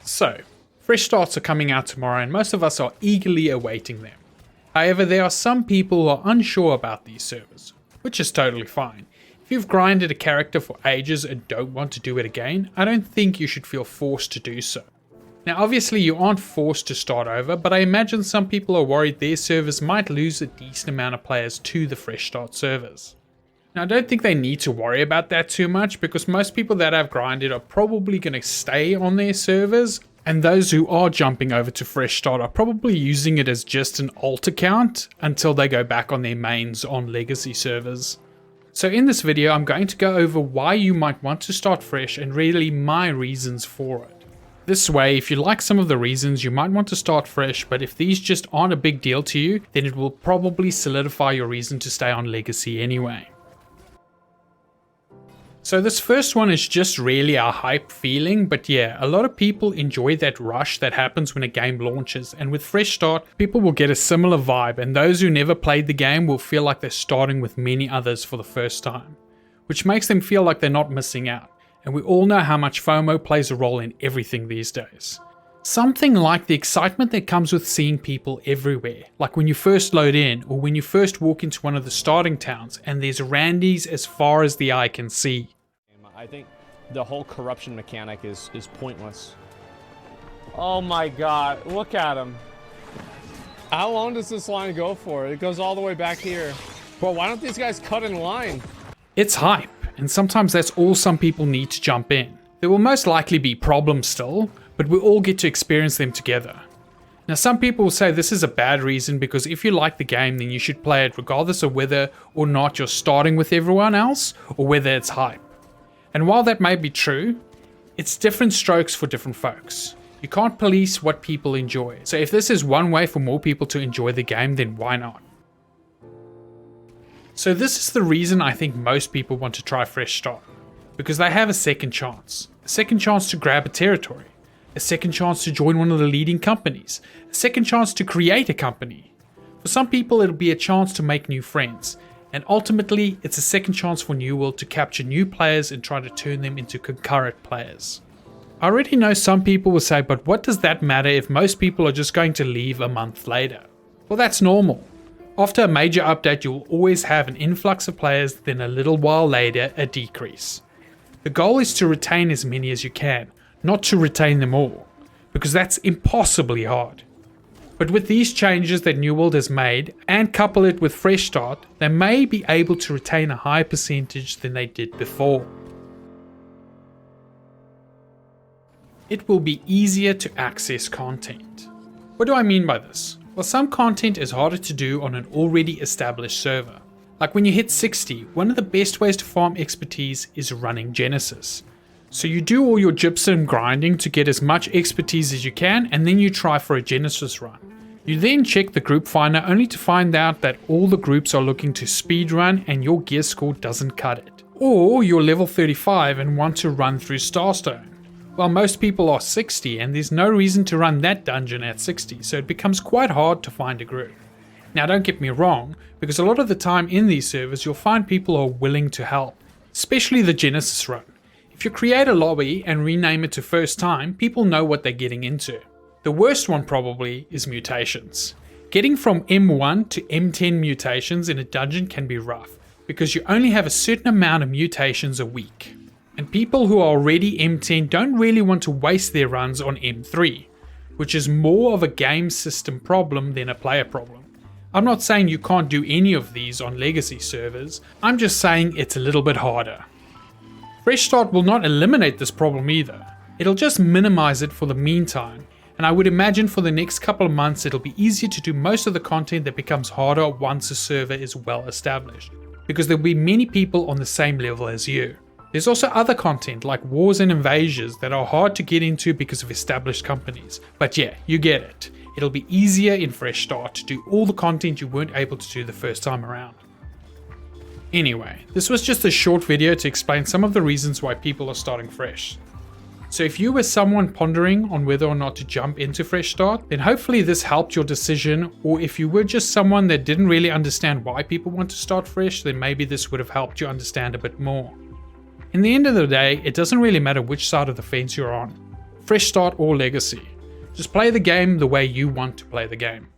So, fresh starts are coming out tomorrow and most of us are eagerly awaiting them. However, there are some people who are unsure about these servers, which is totally fine. If you've grinded a character for ages and don't want to do it again, I don't think you should feel forced to do so. Now obviously you aren't forced to start over, but I imagine some people are worried their servers might lose a decent amount of players to the fresh start servers. Now I don't think they need to worry about that too much because most people that have grinded are probably going to stay on their servers, and those who are jumping over to fresh start are probably using it as just an alt account until they go back on their mains on legacy servers. So in this video I'm going to go over why you might want to start fresh and really my reasons for it. This way, if you like some of the reasons, you might want to start fresh, but if these just aren't a big deal to you, then it will probably solidify your reason to stay on legacy anyway. So this first one is just really a hype feeling, but yeah, a lot of people enjoy that rush that happens when a game launches, and with fresh start, people will get a similar vibe, and those who never played the game will feel like they're starting with many others for the first time, which makes them feel like they're not missing out, and we all know how much FOMO plays a role in everything these days. Something like the excitement that comes with seeing people everywhere, like when you first load in, or when you first walk into one of the starting towns, and there's Randys as far as the eye can see. I think the whole corruption mechanic is pointless. Oh my god, look at him. How long does this line go for? It goes all the way back here. Well, why don't these guys cut in line? It's hype, and sometimes that's all some people need to jump in. There will most likely be problems still, but we all get to experience them together. Now some people will say this is a bad reason because if you like the game then you should play it regardless of whether or not you're starting with everyone else or whether it's hype. And while that may be true, it's different strokes for different folks. You can't police what people enjoy. So if this is one way for more people to enjoy the game, then why not? So this is the reason I think most people want to try fresh start. Because they have a second chance. A second chance to grab a territory. A second chance to join one of the leading companies. A second chance to create a company. For some people it'll be a chance to make new friends. And ultimately, it's a second chance for New World to capture new players and try to turn them into concurrent players. I already know some people will say, but what does that matter if most people are just going to leave a month later? Well, that's normal. After a major update, you will always have an influx of players, then a little while later, a decrease. The goal is to retain as many as you can, not to retain them all, because that's impossibly hard. But with these changes that New World has made, and couple it with fresh start, they may be able to retain a higher percentage than they did before. It will be easier to access content. What do I mean by this? Well, some content is harder to do on an already established server. Like when you hit 60, one of the best ways to farm expertise is running Genesis. So you do all your gypsum grinding to get as much expertise as you can, and then you try for a Genesis run. You then check the group finder only to find out that all the groups are looking to speedrun and your gear score doesn't cut it. Or you're level 35 and want to run through Starstone. Well, most people are 60 and there's no reason to run that dungeon at 60, so it becomes quite hard to find a group. Now don't get me wrong, because a lot of the time in these servers you'll find people are willing to help, especially the Genesis run. If you create a lobby and rename it to first time, people know what they're getting into. The worst one probably is mutations. Getting from M1 to M10 mutations in a dungeon can be rough, because you only have a certain amount of mutations a week. And people who are already M10 don't really want to waste their runs on M3, which is more of a game system problem than a player problem. I'm not saying you can't do any of these on legacy servers, I'm just saying it's a little bit harder. Fresh Start will not eliminate this problem either, it'll just minimize it for the meantime, and I would imagine for the next couple of months it'll be easier to do most of the content that becomes harder once a server is well established, because there'll be many people on the same level as you. There's also other content like wars and invasions that are hard to get into because of established companies, but yeah, you get it. It'll be easier in Fresh Start to do all the content you weren't able to do the first time around. Anyway, this was just a short video to explain some of the reasons why people are starting fresh. So if you were someone pondering on whether or not to jump into Fresh Start, then hopefully this helped your decision, or if you were just someone that didn't really understand why people want to start fresh, then maybe this would have helped you understand a bit more. In the end of the day, it doesn't really matter which side of the fence you're on. Fresh Start or Legacy. Just play the game the way you want to play the game.